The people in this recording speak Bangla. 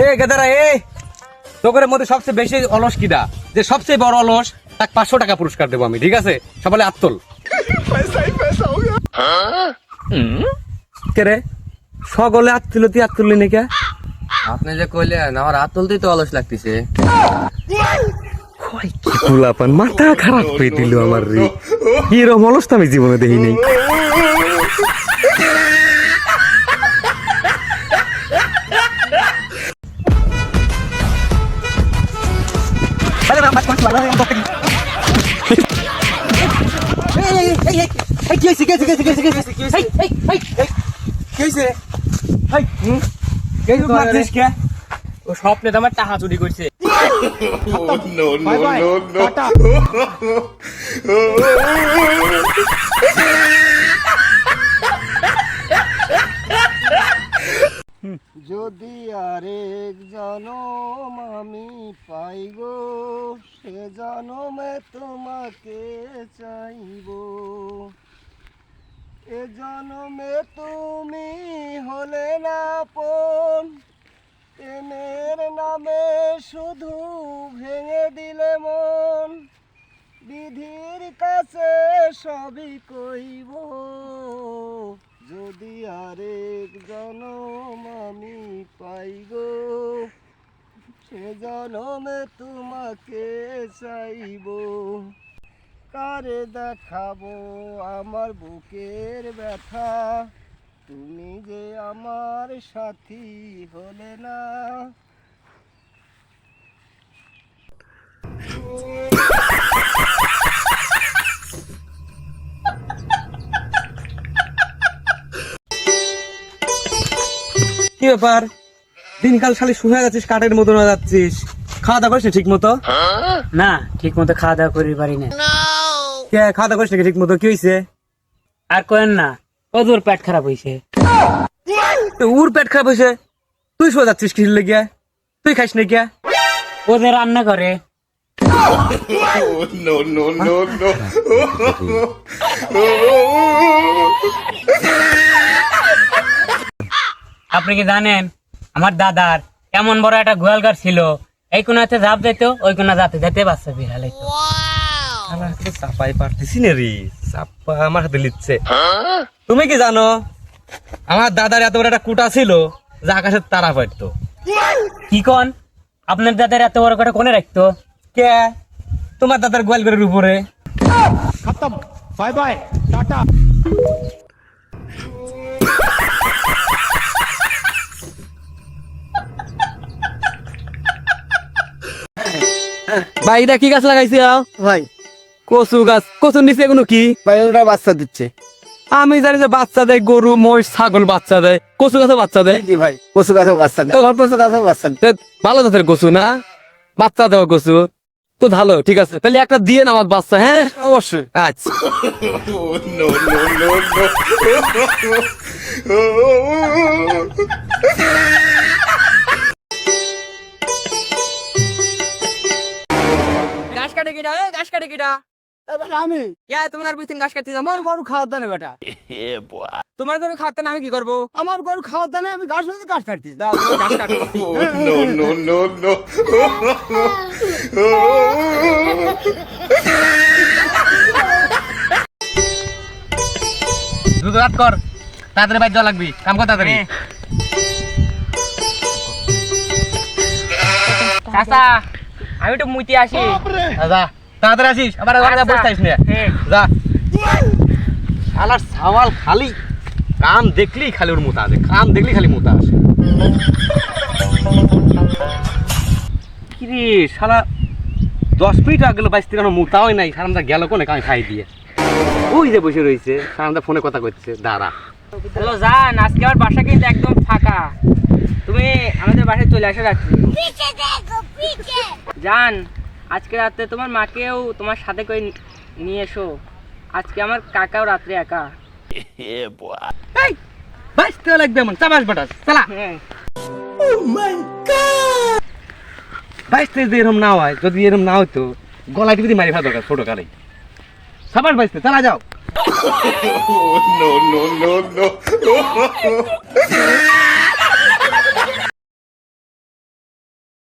এ গেদারা তোকের মধ্যে সবচেয়ে বেশি অলস কিডা, যে সবচেয়ে বড় অলস তাকে 500 টাকা পুরস্কার দেবো আমি, ঠিক আছে? সবাই আত্তল কে রে, সকলে আত্তুলি নাকি? আপনি যে কইলেন আমার হাত তুলতেই তো অলস লাগতেছে। মাথা খারাপ করে দিল আমার রে, এরকম অলস তো আমি জীবনে দেখিনি। ও স্বপ্নে তো আমার টাকা চুরি করছে। যদি আরেক জনম আমি পাই গো, সে জনমে তোমাকে চাইব। এ জনমে তুমি হলে না আপন, প্রেমের নামে শুধু ভেঙে দিলে মন। বিধির কাছে সবই কইব, যদি আরেক জনম আমি পাই গো, সে জনমে তোমাকে চাইব। কারে দেখাবো আমার বুকের ব্যথা, তুমি যে আমার সাথী হলে না। কি ব্যাপার, দিনকাল খালি শুয়ে যাচ্ছিস, কাঠের মতন হয়ে যাচ্ছিস? খাওয়া দাওয়া করিস ঠিক মতো? না, ঠিক মতো খাওয়া দাওয়া করি পারি না। খাওয়া দাওয়া করিস নাকি ঠিক মতো? কি হয়েছে? আর করেন না, ওর পেট খারাপ হয়েছে। ওর পেট খারাপ হয়েছে, তুই শুয়ে যাচ্ছিস কি লেগে? তুই খাইস নাকি? ওদের রান্না করে। আপনি কি জানেন আমার দাদার এমন বড় একটা গোয়ালঘর ছিল, এই কোনাতে ঝাঁপ যেত, ওই কোনা যাতে যেতে বাচ্চা বিড়াল হইতো। চাপাই পারতেছি না রে, চাপা আমার হাতে লিখছে। তুমি কি জানো আমার দাদার এত বড় একটা কুটা ছিল যা আকাশের তারা পারতো? কি কোন, আপনার দাদার এত বড় করে কোনে রাখতো? কে? তোমার দাদার গোয়ালঘরের উপরে। খতম, বাই বাই, টাটা। ভাই এটা কি গাছ লাগাইছি? ভাই কচু গাছ। কচুর নিচে এগুলো কি? ভাই ওরা বাচ্চা দিচ্ছে। আমি জানি যে বাচ্চা দেয়, গরু মহিষ ছাগল বাচ্চা দেয়, কচু গাছে বাচ্চা দেয়। জি ভাই, কচু গাছেও বাচ্চা দেয়, কচু গাছেও বাচ্চা দেয়। তে ভালো জাতের কচু না, বাচ্চা দেওয়া কচু তো ভালো। ঠিক আছে, তাহলে একটা দিয়ে না আমার বাচ্চা। হ্যাঁ অবশ্যই। আচ্ছা। ঘাস কাটে কিটা? ঘাস কাটে কিটা? আমি তোমার বিতিন ঘাস কাটতে যাবো। আমার গরু খাওয়ার দানে বেটা, তোমার জন্য খাওয়াতে না আমি কি করবো? আমার গরু খাওয়ার দানে আমি ঘাস ঘাস কাটছি। ঘাস কাটো। দ্রুত রাত কর, তাড়াতাড়ি বাইর যাওয়া লাগবি, কাম কর তাড়াতাড়ি। চাচা আমি একটু মুইতে আসি। যা তাড়াতাড়ি আসিস, আবার বসে থাকিস না। যা। শালার সাওয়াল খালি কাম দেখলেই খালি ওর মোতা আসে, কাম দেখলেই খালি মোতা আসে। কিরে শালা 10 মিনিট আগে গেল, 22-53 মোতাও নাই। সারামদা গেল কোনে কাম খাই দিয়ে? ওই যে বসে রয়েছে, সারামদা ফোনে কথা করছে। দাঁড়া। হ্যালো জান, আজকে আমার বাসা কিন্তু একদম ফাঁকা, তুমি আমাদের বাসায় চলে আসো রাত্রি। জান, আজকে রাতে তোমার মাকেও তোমার সাথে করে নিয়ে এসো, আজকে আমার কাকাও রাত্রে একা। এই বাইসতে লাগবে এমন চাবাস বাটাস চালা। বাইসতে যদি এরকম না হয়, যদি এরকম না হইতো গলা টিপি মারি ফেলা দরকার ছোট কালে। সাবাস বাইসতে চালা যাও।